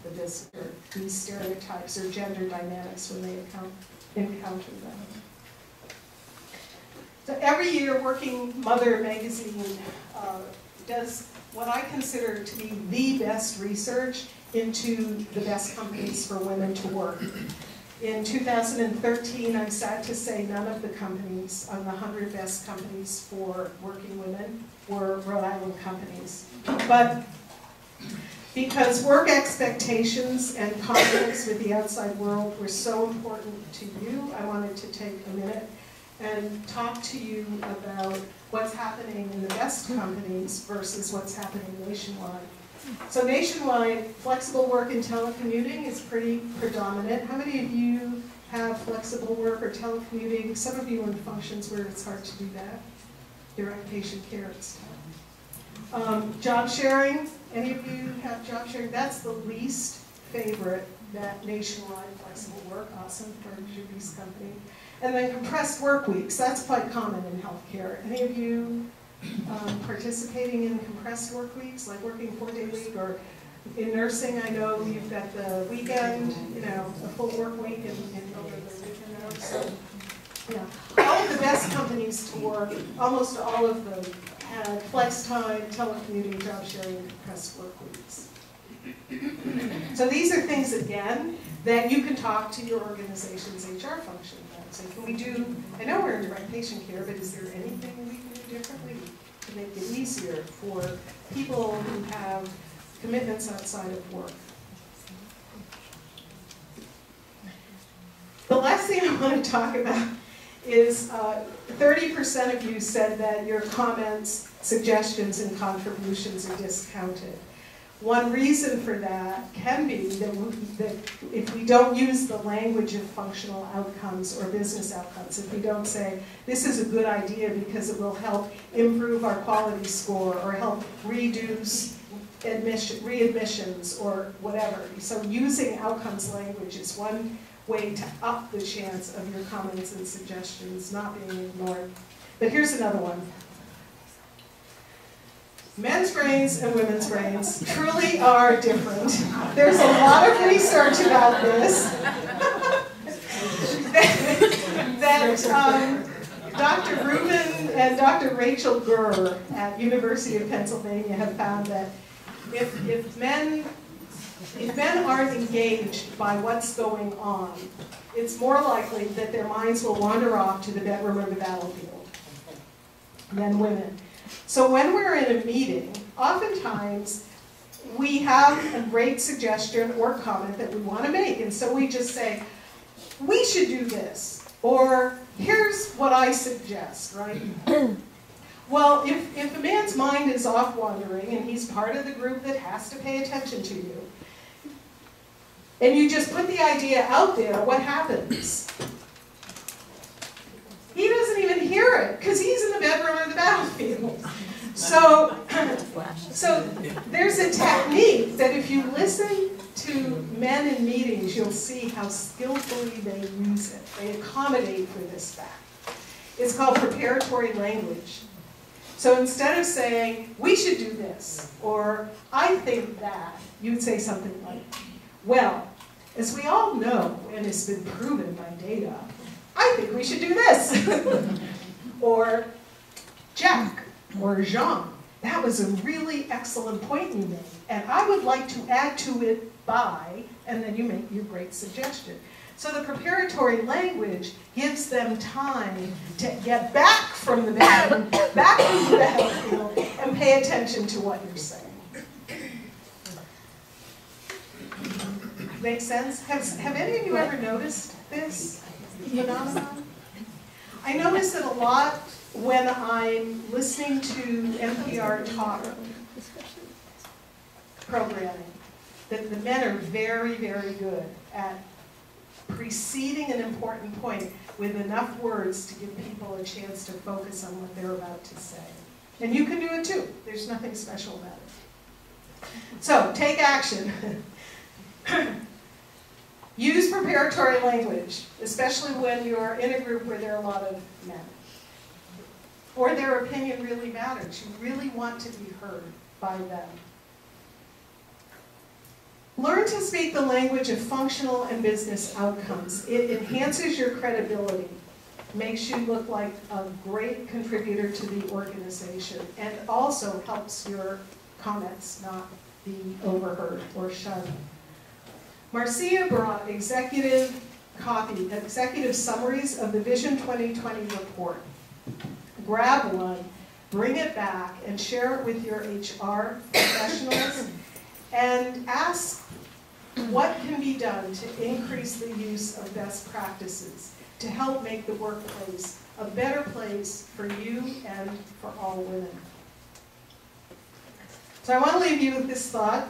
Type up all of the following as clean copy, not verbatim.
the visitor these stereotypes or gender dynamics when they encounter them. So every year, Working Mother magazine does what I consider to be the best research into the best companies for women to work. In 2013, I'm sad to say none of the companies on the 100 best companies for working women were Rhode Island companies. But because work expectations and conflicts with the outside world were so important to you, I wanted to take a minute and talk to you about what's happening in the best companies versus what's happening nationwide. So nationwide, flexible work and telecommuting is pretty predominant. How many of you have flexible work or telecommuting? Some of you in functions where it's hard to do that. Direct patient care and stuff. Job sharing, any of you have job sharing? That's the least favorite, that nationwide flexible work, awesome for your least company. And then compressed work weeks, that's quite common in healthcare. Any of you participating in compressed work weeks, like working 4-day week, or in nursing, I know you've got the weekend, you know, a full work week and over the weekend out. So, yeah, all of the best companies to work, almost all of them had flex time, telecommuting, job sharing, and compressed work weeks. So these are things, again, that you can talk to your organization's HR function about. So can we do, I know we're in direct patient care, but is there anything we can do differently to make it easier for people who have commitments outside of work? The last thing I want to talk about is 30% of you said that your comments, suggestions, and contributions are discounted. One reason for that can be that if we don't use the language of functional outcomes or business outcomes, if we don't say, this is a good idea because it will help improve our quality score or help reduce readmissions or whatever. So using outcomes language is one way to up the chance of your comments and suggestions not being ignored. But here's another one. Men's brains and women's brains truly are different. There's a lot of research about this that Dr. Rubin and Dr. Rachel Gurr at University of Pennsylvania have found that if men aren't engaged by what's going on, it's more likely that their minds will wander off to the bedroom or the battlefield than women. So when we're in a meeting, oftentimes we have a great suggestion or comment that we want to make. And so we just say, we should do this. Or here's what I suggest, right? Well, if a man's mind is off wandering and he's part of the group that has to pay attention to you, and you just put the idea out there, what happens? He doesn't even hear it because he's in the bedroom or the battlefield. So there's a technique that if you listen to men in meetings, you'll see how skillfully they use it. They accommodate for this fact. It's called preparatory language. So instead of saying, we should do this, or I think that, you'd say something like, well, as we all know, and it's been proven by data, I think we should do this. Or, Jack, or Jean, that was a really excellent point you made, and I would like to add to it by, and then you make your great suggestion. So the preparatory language gives them time to get back from the battlefield, and pay attention to what you're saying. Make sense? Have any of you ever noticed this phenomenon? I notice it a lot when I'm listening to NPR talk programming, that the men are very, very good at preceding an important point with enough words to give people a chance to focus on what they're about to say. And you can do it too. There's nothing special about it. So, take action. Use preparatory language, especially when you're in a group where there are a lot of men. Or their opinion really matters. You really want to be heard by them. Learn to speak the language of functional and business outcomes. It enhances your credibility, makes you look like a great contributor to the organization, and also helps your comments not be overheard or shunned. Marcia brought executive summaries of the Vision 2020 report. Grab one, bring it back, and share it with your HR professionals, and ask what can be done to increase the use of best practices to help make the workplace a better place for you and for all women. So I want to leave you with this thought.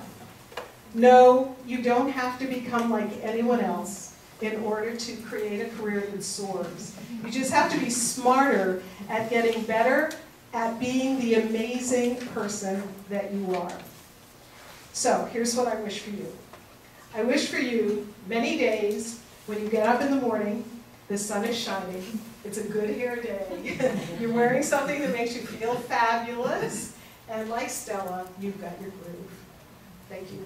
No, you don't have to become like anyone else in order to create a career that soars. You just have to be smarter at getting better at being the amazing person that you are. So here's what I wish for you. I wish for you many days when you get up in the morning, the sun is shining, it's a good hair day, you're wearing something that makes you feel fabulous, and like Stella, you've got your groove. Thank you.